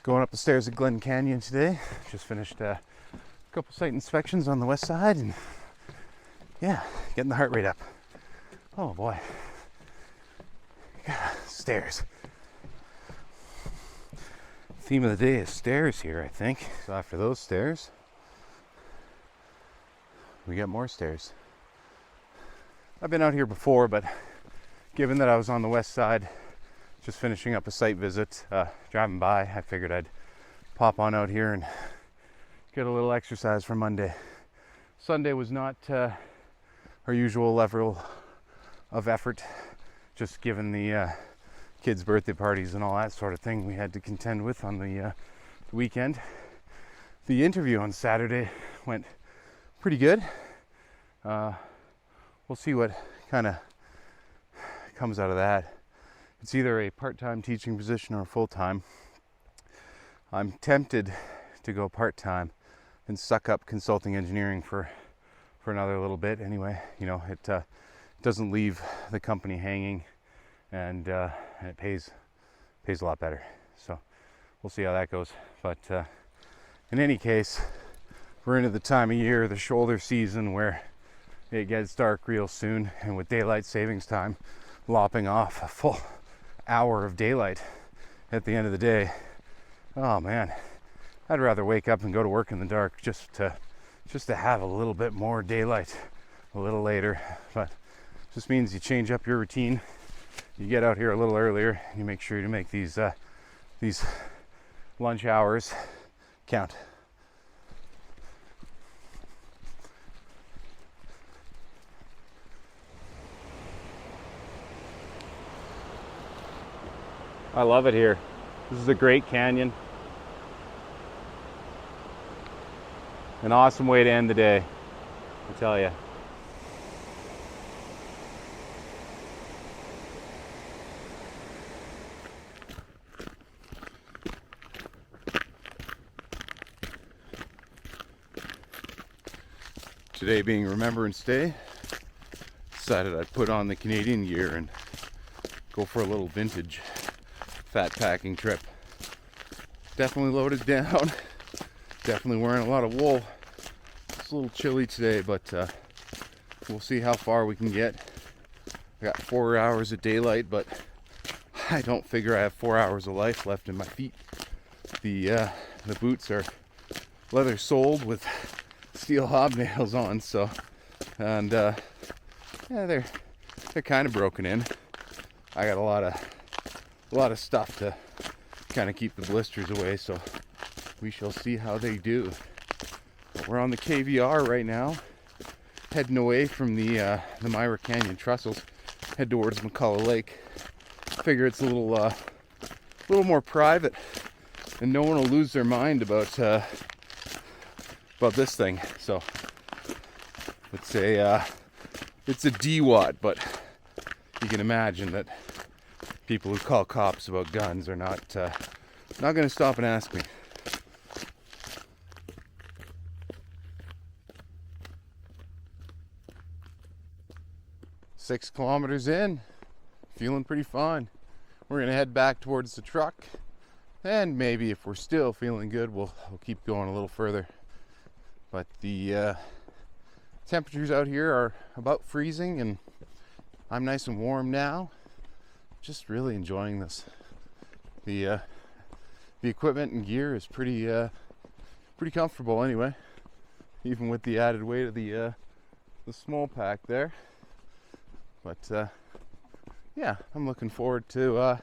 Going up the stairs at Glen Canyon today. Just finished a couple site inspections on the west side, and yeah, getting the heart rate up. Oh boy. Stairs. Theme of the day is stairs here, I think. So after those stairs, we got more stairs. I've been out here before, but given that I was on the west side, just finishing up a site visit, driving by, I figured I'd pop on out here and get a little exercise for Monday. Sunday was not our usual level of effort, just given the kids' birthday parties and all that sort of thing we had to contend with on the weekend. The interview on Saturday went pretty good. We'll see what kind of comes out of that. It's either a part-time teaching position or full-time. I'm tempted to go part-time and suck up consulting engineering for another little bit. Anyway, you know, it doesn't leave the company hanging, and it pays a lot better. So we'll see how that goes. But in any case, we're into the time of year, the shoulder season, where it gets dark real soon, and with daylight savings time lopping off a full hour of daylight at the end of the day, oh man, I'd rather wake up and go to work in the dark just to have a little bit more daylight a little later. But it just means you change up your routine, you get out here a little earlier, and you make sure to make these lunch hours count. I love it here. This is a great canyon. An awesome way to end the day, I tell you. Today being Remembrance Day, decided I'd put on the Canadian gear and go for a little vintage Fatpacking trip. Definitely loaded down, definitely wearing a lot of wool. It's a little chilly today, but we'll see how far we can get. I got 4 hours of daylight, but I don't figure I have 4 hours of life left in my feet. The boots are leather soled with steel hobnails on, so, and yeah, they're kind of broken in. I got a lot of stuff to kind of keep the blisters away, so we shall see how they do. But we're on the KVR right now, heading away from the Myra Canyon trestles, head towards McCullough Lake. Figure it's a little more private, and no one will lose their mind about this thing. So it's a DWAT, but you can imagine that people who call cops about guns are not going to stop and ask me. Six kilometers in, feeling pretty fine. We're going to head back towards the truck, and maybe if we're still feeling good, we'll keep going a little further. But the temperatures out here are about freezing, and I'm nice and warm now. Just really enjoying this. The equipment and gear is pretty comfortable anyway, even with the added weight of the small pack there. But yeah, I'm looking forward to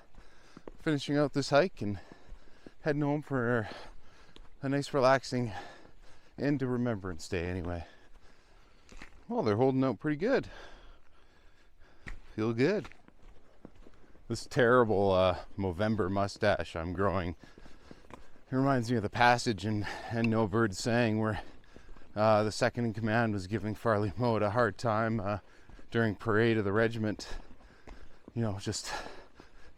finishing out this hike and heading home for a nice relaxing end to Remembrance Day anyway. Well, they're holding out pretty good. Feel good. This terrible Movember mustache I'm growing, it reminds me of the passage in And No Bird Sang, where the second in command was giving Farley Moat a hard time during parade of the regiment, you know, just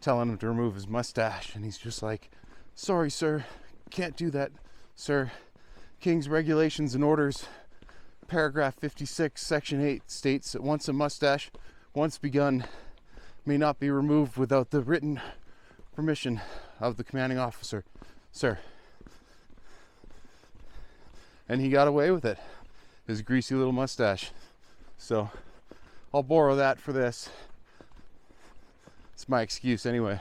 telling him to remove his mustache, and he's just like, "Sorry, sir, can't do that, sir. King's Regulations and Orders, paragraph 56, section 8 states that once a mustache, once begun, may not be removed without the written permission of the commanding officer. Sir. And he got away with it. His greasy little mustache. So I'll borrow that for this. It's my excuse anyway.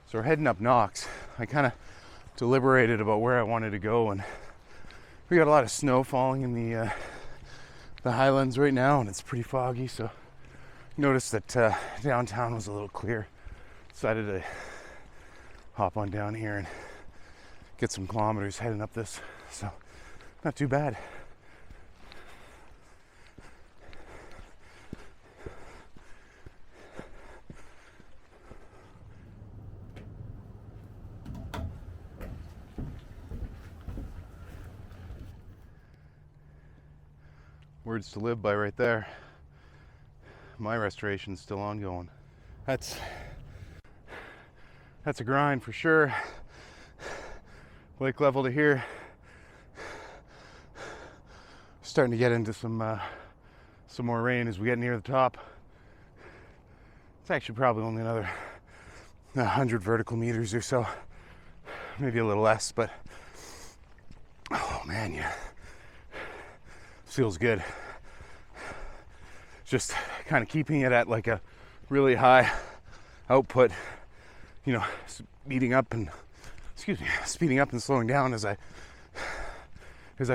So we're heading up Knox. I kind of deliberated about where I wanted to go, and we got a lot of snow falling in the highlands right now, and it's pretty foggy. So noticed that downtown was a little clear. Decided to hop on down here and get some kilometers heading up this. So not too bad. Words to live by right there. My restoration's still ongoing. That's a grind for sure. Lake level to here. Starting to get into some more rain as we get near the top. It's actually probably only another 100 vertical meters or so. Maybe a little less, but oh man, yeah. Feels good. Just kind of keeping it at like a really high output, you know, speeding up and slowing down as I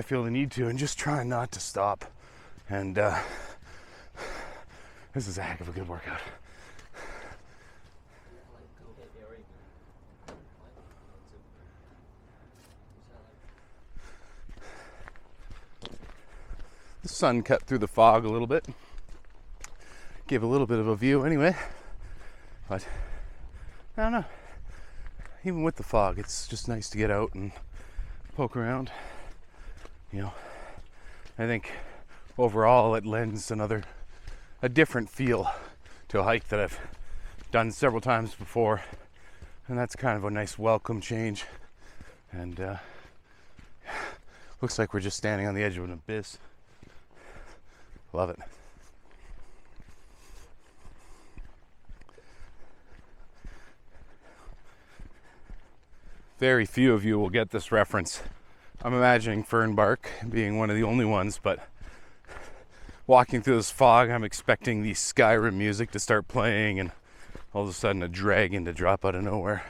feel the need to, and just trying not to stop. And this is a heck of a good workout. The sun cut through the fog a little bit. Gave a little bit of a view anyway. But I don't know. Even with the fog, it's just nice to get out and poke around. You know, I think overall it lends a different feel to a hike that I've done several times before. And that's kind of a nice welcome change. And looks like we're just standing on the edge of an abyss. Love it. Very few of you will get this reference. I'm imagining Fernbark being one of the only ones, but walking through this fog, I'm expecting the Skyrim music to start playing and all of a sudden a dragon to drop out of nowhere.